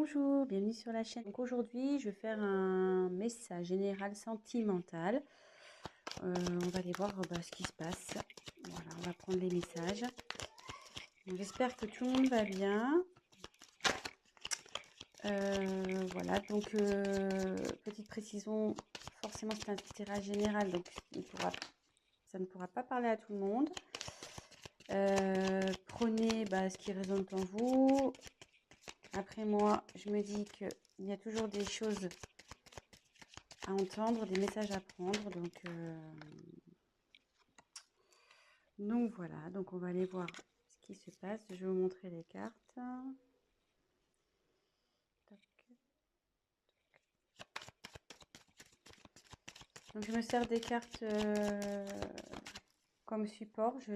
Bonjour, bienvenue sur la chaîne. Donc aujourd'hui, je vais faire un message général sentimental. On va aller voir ce qui se passe. Voilà, on va prendre les messages. J'espère que tout le monde va bien. Voilà, donc petite précision, forcément c'est un tirage général, donc ça ne pourra pas parler à tout le monde. Prenez ce qui résonne en vous. Après moi, je me dis qu'il y a toujours des choses à entendre, des messages à prendre. Donc voilà, donc on va aller voir ce qui se passe. Je vais vous montrer les cartes. Tac. Donc je me sers des cartes comme support. Je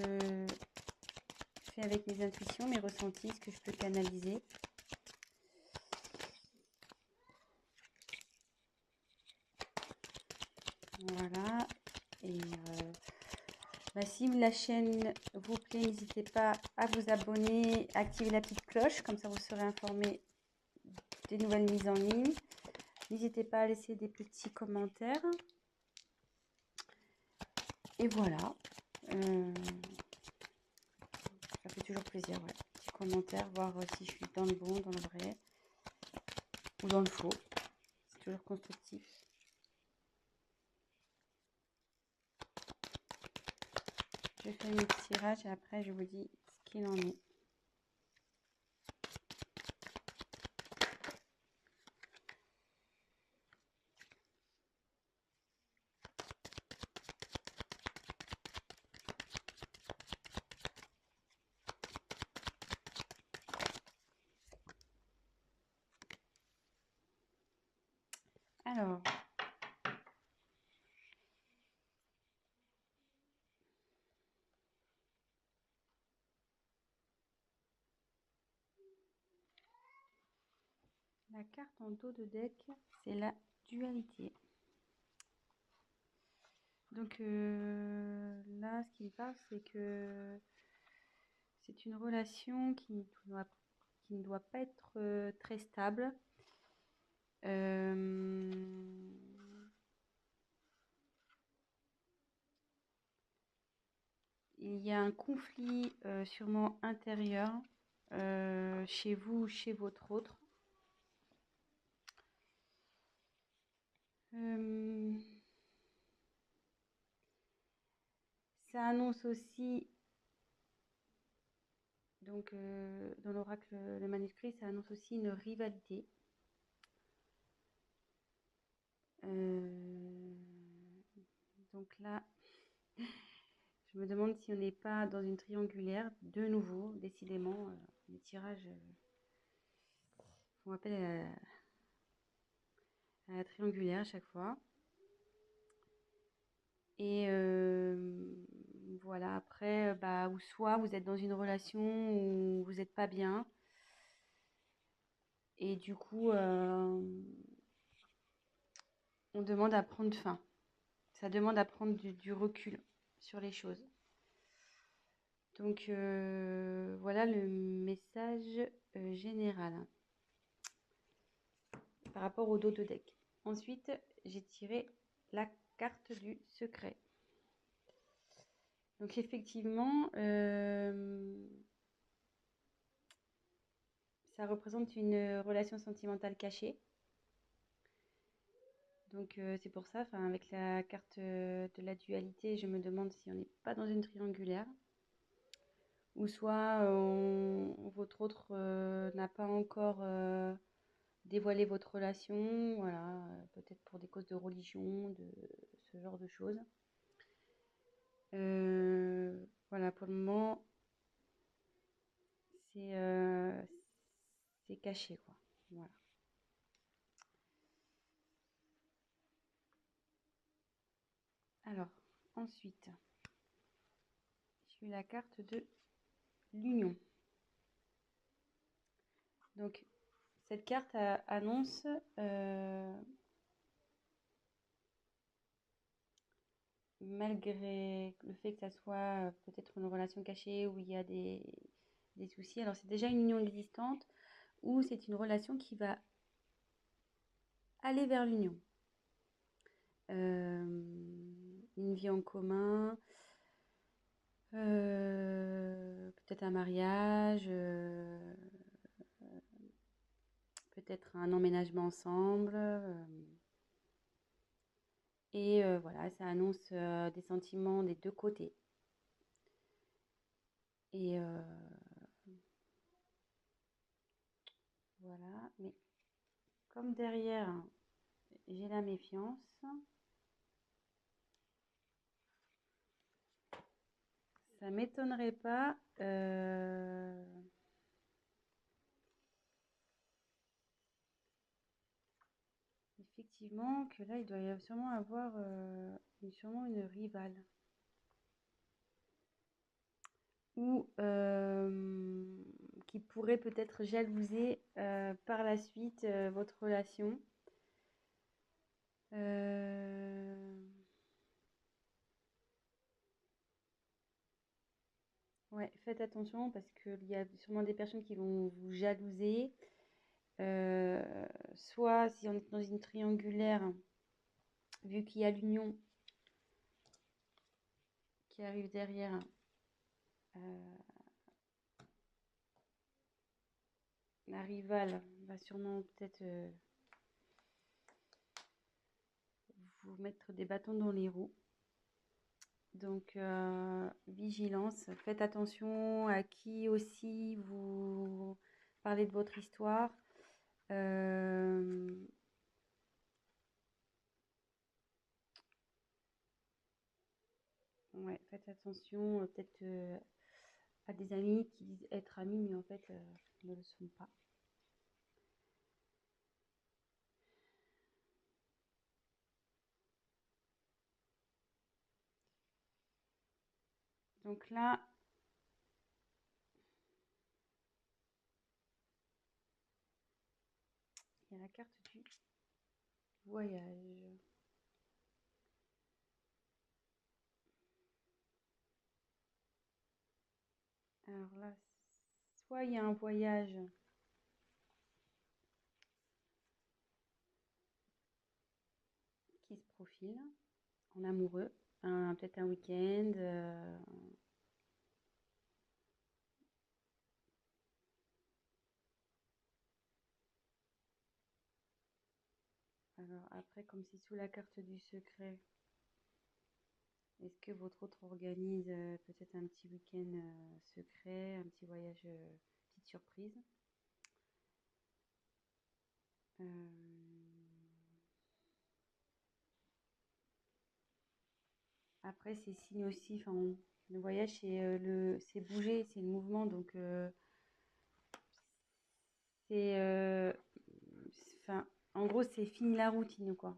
fais avec mes intuitions, mes ressentis, ce que je peux canaliser. Voilà. Et si la chaîne vous plaît, n'hésitez pas à vous abonner, activer la petite cloche, comme ça vous serez informé des nouvelles mises en ligne. N'hésitez pas à laisser des petits commentaires. Et voilà. Ça fait toujours plaisir, ouais. Petits commentaires, voir si je suis dans le bon, dans le vrai ou dans le faux. C'est toujours constructif. Je fais mes petits tirages et après je vous dis ce qu'il en est. Alors, la carte en dos de deck, c'est la dualité. Donc là, ce qu'il parle, c'est que c'est une relation qui ne doit pas être très stable. Il y a un conflit sûrement intérieur chez vous ou chez votre autre. Ça annonce aussi, donc dans l'oracle, le manuscrit, ça annonce aussi une rivalité. Donc là, je me demande si on n'est pas dans une triangulaire, de nouveau, décidément, les tirages font appel à la triangulaire à chaque fois. Et voilà, après, ou soit vous êtes dans une relation où vous n'êtes pas bien. Et du coup, on demande à prendre fin. Ça demande à prendre du recul sur les choses. Donc voilà le message général par rapport au dos de deck. Ensuite, j'ai tiré la carte du secret. Donc effectivement, ça représente une relation sentimentale cachée. Donc c'est pour ça, avec la carte de la dualité, je me demande si on n'est pas dans une triangulaire. Ou soit votre autre n'a pas encore dévoilé votre relation, voilà, peut-être pour des causes de religion, de ce genre de choses. Voilà, pour le moment, c'est caché, quoi. Voilà. Alors, ensuite, j'ai eu la carte de l'union. Donc, cette carte annonce malgré le fait que ça soit peut-être une relation cachée où il y a des soucis. Alors, c'est déjà une union existante ou c'est une relation qui va aller vers l'union. Une vie en commun, peut-être un mariage, peut-être un emménagement ensemble. Et voilà, ça annonce des sentiments des deux côtés. Et voilà, mais comme derrière, j'ai la méfiance, ça m'étonnerait pas effectivement que là, il doit y avoir sûrement avoir sûrement une rivale. Ou qui pourrait peut-être jalouser par la suite votre relation. Ouais, faites attention parce qu'il y a sûrement des personnes qui vont vous jalouser. Euh, Soit si on est dans une triangulaire, vu qu'il y a l'union qui arrive derrière, euh, la rivale va sûrement peut-être vous mettre des bâtons dans les roues. Donc, vigilance, faites attention à qui aussi vous parlez de votre histoire. Ouais, faites attention peut-être à des amis qui disent être amis, mais en fait ne le sont pas. Donc là, il y a la carte du voyage. Alors là, soit il y a un voyage qui se profile en amoureux, peut-être un week-end. Alors après, comme c'est sous la carte du secret, est-ce que votre autre organise peut-être un petit week-end secret, un petit voyage, petite surprise? Euh, Après, c'est signe aussi, enfin, le voyage, c'est bouger, c'est le mouvement, donc c'est, enfin, en gros, c'est fini la routine, quoi.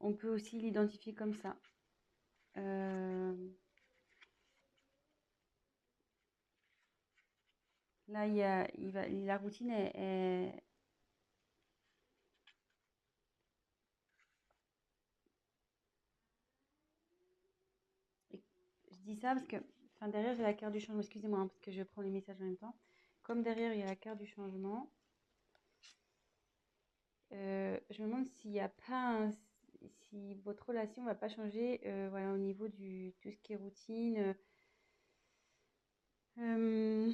On peut aussi l'identifier comme ça. Euh, Là, la routine je dis ça parce que, enfin, derrière, j'ai la carte du changement. Excusez-moi, hein, parce que je prends les messages en même temps. Comme derrière, il y a la carte du changement, je me demande s'il n'y a pas si votre relation va pas changer, voilà, au niveau du tout ce qui est routine. Euh,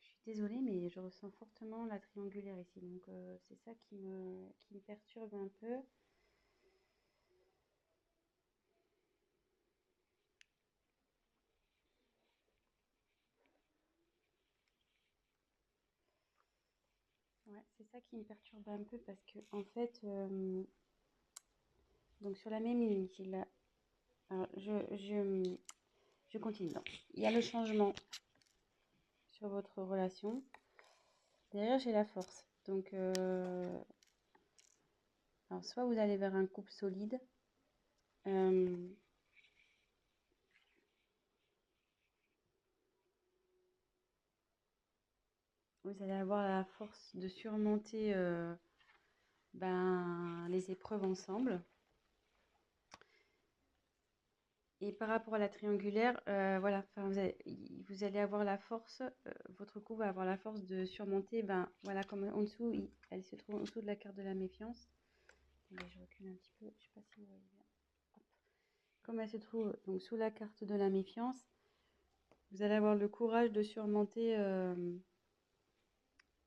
je suis désolée, mais je ressens fortement la triangulaire ici, donc c'est ça qui me perturbe un peu. Ouais, c'est ça qui me perturbe un peu parce que en fait, donc sur la même ligne, alors, je continue. Donc, il y a le changement sur votre relation. Derrière, j'ai la force. Donc, alors, soit vous allez vers un couple solide, euh, vous allez avoir la force de surmonter les épreuves ensemble. Et par rapport à la triangulaire, voilà, vous allez avoir la force, votre couple va avoir la force de surmonter, voilà, comme en dessous, elle se trouve en dessous de la carte de la méfiance. Attendez, je recule un petit peu, je sais pas si vous voyez bien. Hop. Comme elle se trouve donc sous la carte de la méfiance, vous allez avoir le courage de surmonter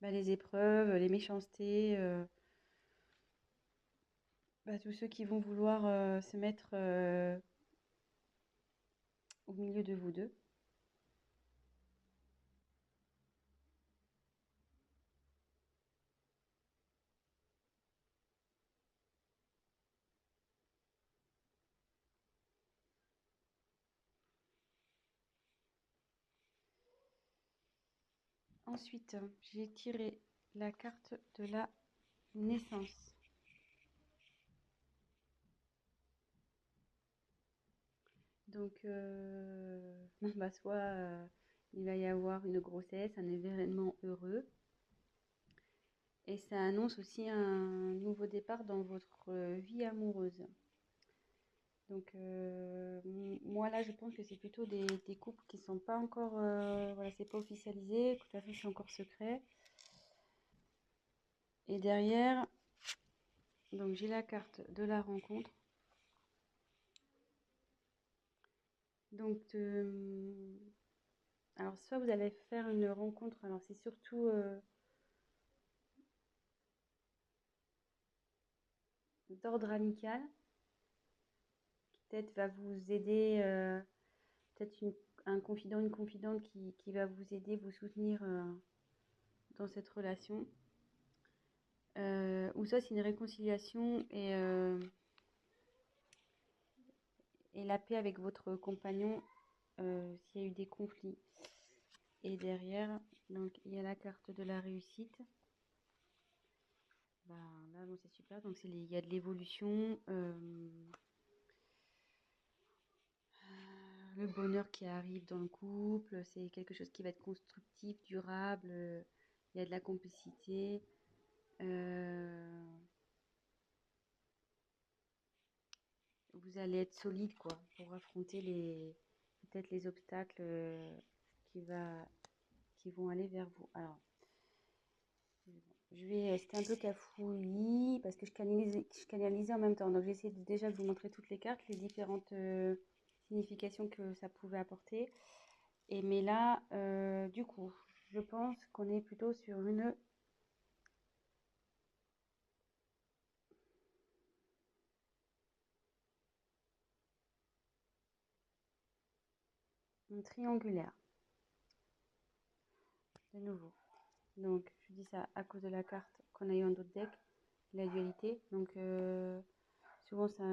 les épreuves, les méchancetés, tous ceux qui vont vouloir se mettre au milieu de vous deux. Ensuite, j'ai tiré la carte de la naissance. Donc, soit il va y avoir une grossesse, un événement heureux. Et ça annonce aussi un nouveau départ dans votre vie amoureuse. Donc, moi là, je pense que c'est plutôt des couples qui ne sont pas encore, voilà, c'est pas officialisé. De toute façon, c'est encore secret. Et derrière, donc j'ai la carte de la rencontre. Donc, alors soit vous allez faire une rencontre, alors c'est surtout d'ordre amical, qui peut-être va vous aider, peut-être un confident, une confidente qui va vous aider, vous soutenir dans cette relation. Ou soit c'est une réconciliation et la paix avec votre compagnon s'il y a eu des conflits. Et derrière, donc il y a la carte de la réussite. Là, bon, c'est super. Donc il y a de l'évolution, le bonheur qui arrive dans le couple. C'est quelque chose qui va être constructif, durable. Il y a de la complicité. Vous allez être solide quoi pour affronter peut-être les obstacles qui vont aller vers vous. Alors, c'était un peu cafouillis parce que je canalisais en même temps. Donc, j'ai essayé déjà de vous montrer toutes les cartes, les différentes significations que ça pouvait apporter. Mais là, du coup, je pense qu'on est plutôt sur une triangulaire, de nouveau. Donc, je dis ça à cause de la carte qu'on a eu en d'autres decks, la dualité. Donc, souvent, ça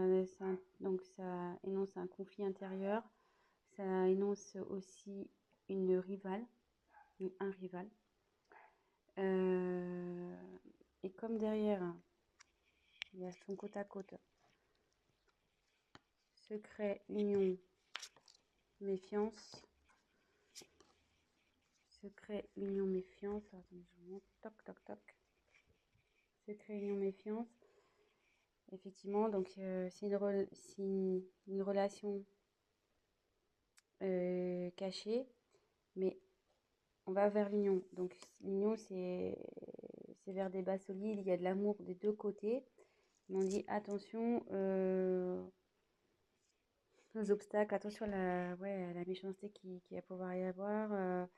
énonce un conflit intérieur. Ça énonce aussi une rivale, ou un rival. Et comme derrière, il y a son côte à côte, secret, union, méfiance. Secret, union, méfiance. Attendez, je vous montre. Toc, toc, toc. Secret, union, méfiance. Effectivement, donc c'est une relation cachée, mais on va vers l'union. Donc l'union, c'est vers des bases solides, il y a de l'amour des deux côtés. Mais on dit attention aux obstacles, attention à la méchanceté qui va pouvoir y avoir.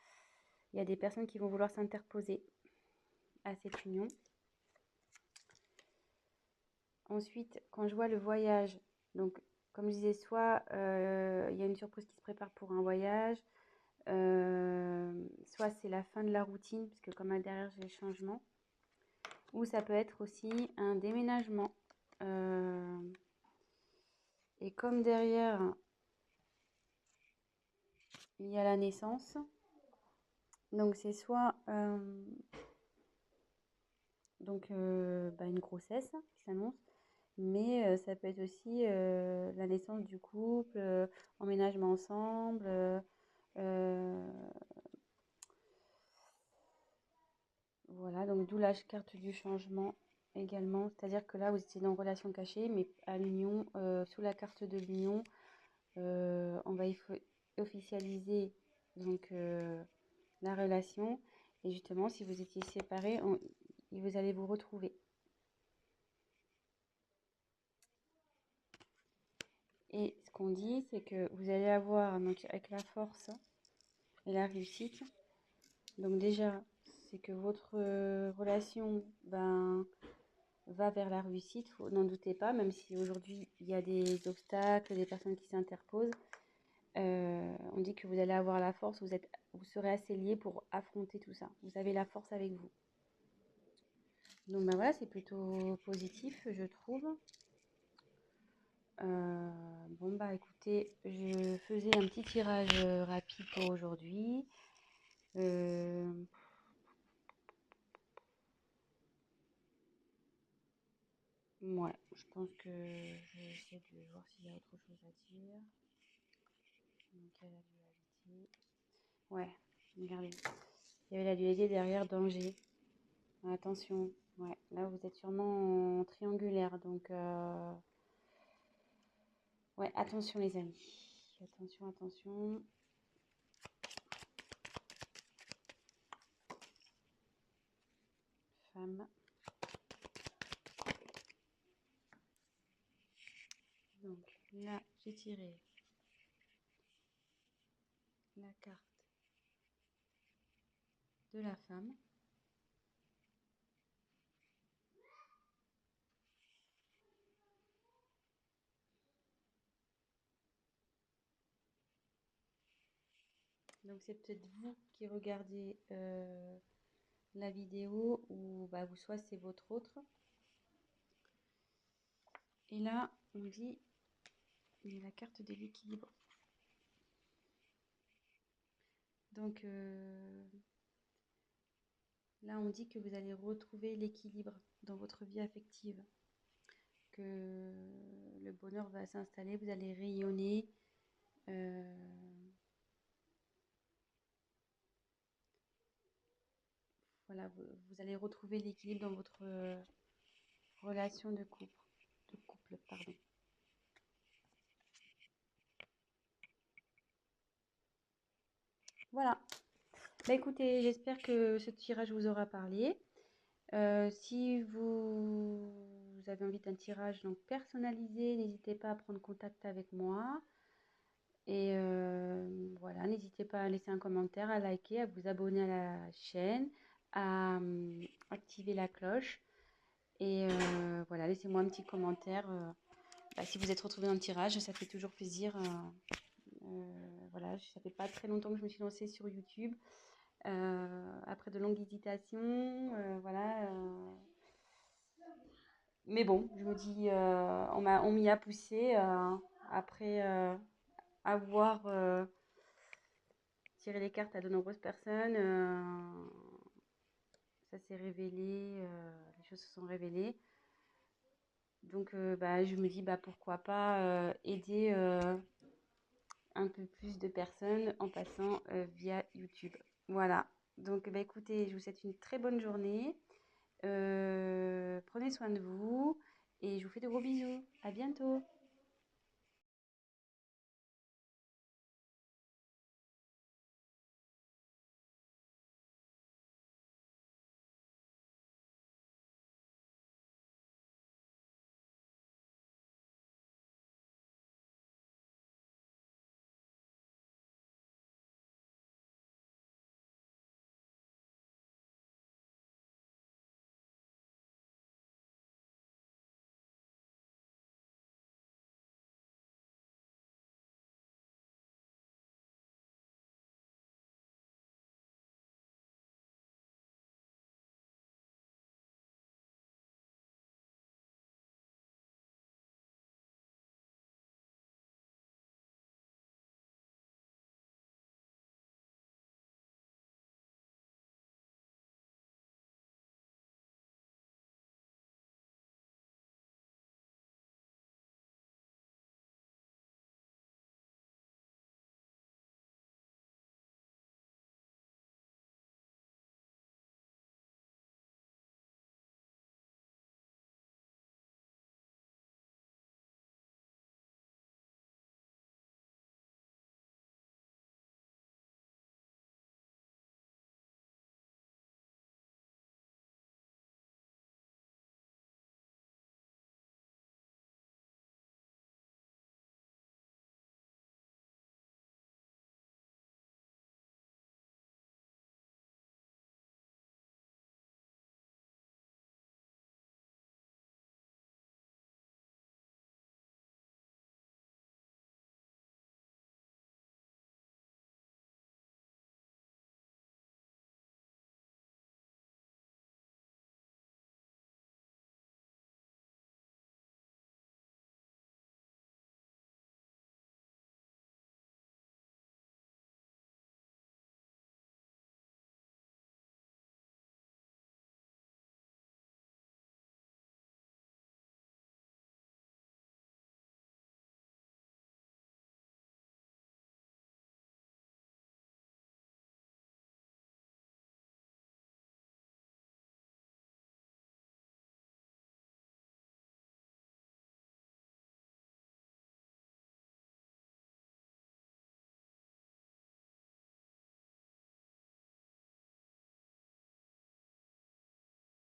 Il y a des personnes qui vont vouloir s'interposer à cette union. Ensuite, quand je vois le voyage, donc comme je disais, soit il y a une surprise qui se prépare pour un voyage, soit c'est la fin de la routine, parce que comme là derrière j'ai le changement, ou ça peut être aussi un déménagement. Et comme derrière il y a la naissance, donc c'est soit une grossesse qui s'annonce, mais ça peut être aussi la naissance du couple, emménagement ensemble, Donc d'où la carte du changement également. C'est-à-dire que là, vous étiez dans relation cachée, mais à l'union, sous la carte de l'union, on va officialiser donc la relation. Et justement, si vous étiez séparés, vous allez vous retrouver. Et ce qu'on dit, c'est que vous allez avoir, donc, avec la force et la réussite, donc déjà, c'est que votre relation va vers la réussite, n'en doutez pas, même si aujourd'hui il y a des obstacles, des personnes qui s'interposent. On dit que vous allez avoir la force, vous serez assez liés pour affronter tout ça. Vous avez la force avec vous. Donc voilà, c'est plutôt positif, je trouve. Bon bah écoutez, je faisais un petit tirage rapide pour aujourd'hui. Euh, ouais, je pense que je vais essayer de voir s'il y a autre chose à dire. Donc il y a la dualité. Ouais, regardez. Il y avait la dualité derrière danger. Attention. Ouais, là vous êtes sûrement en triangulaire, donc ouais, attention les amis. Attention, attention. Femme. Donc là, j'ai tiré la carte de la femme. Donc c'est peut-être vous qui regardez la vidéo ou bah, vous soit c'est votre autre. Et là, on dit il y a la carte de l'équilibre. Donc là, on dit que vous allez retrouver l'équilibre dans votre vie affective, que le bonheur va s'installer, vous allez rayonner. Voilà, vous allez retrouver l'équilibre dans votre relation de couple, pardon. Voilà. Bah écoutez, j'espère que ce tirage vous aura parlé. Si vous avez envie d'un tirage donc personnalisé, n'hésitez pas à prendre contact avec moi. Et voilà, n'hésitez pas à laisser un commentaire, à liker, à vous abonner à la chaîne, à activer la cloche. Et voilà, laissez-moi un petit commentaire. Bah, si vous êtes retrouvé dans le tirage, ça fait toujours plaisir. Voilà, ça fait pas très longtemps que je me suis lancée sur YouTube. Après de longues hésitations, voilà. Mais bon, je me dis, on m'y a poussé après avoir tiré les cartes à de nombreuses personnes. Ça s'est révélé, les choses se sont révélées. Donc, bah, je me dis, bah, pourquoi pas aider un peu plus de personnes en passant via YouTube. Voilà. Donc, bah, écoutez, je vous souhaite une très bonne journée. Prenez soin de vous et je vous fais de gros bisous. À bientôt.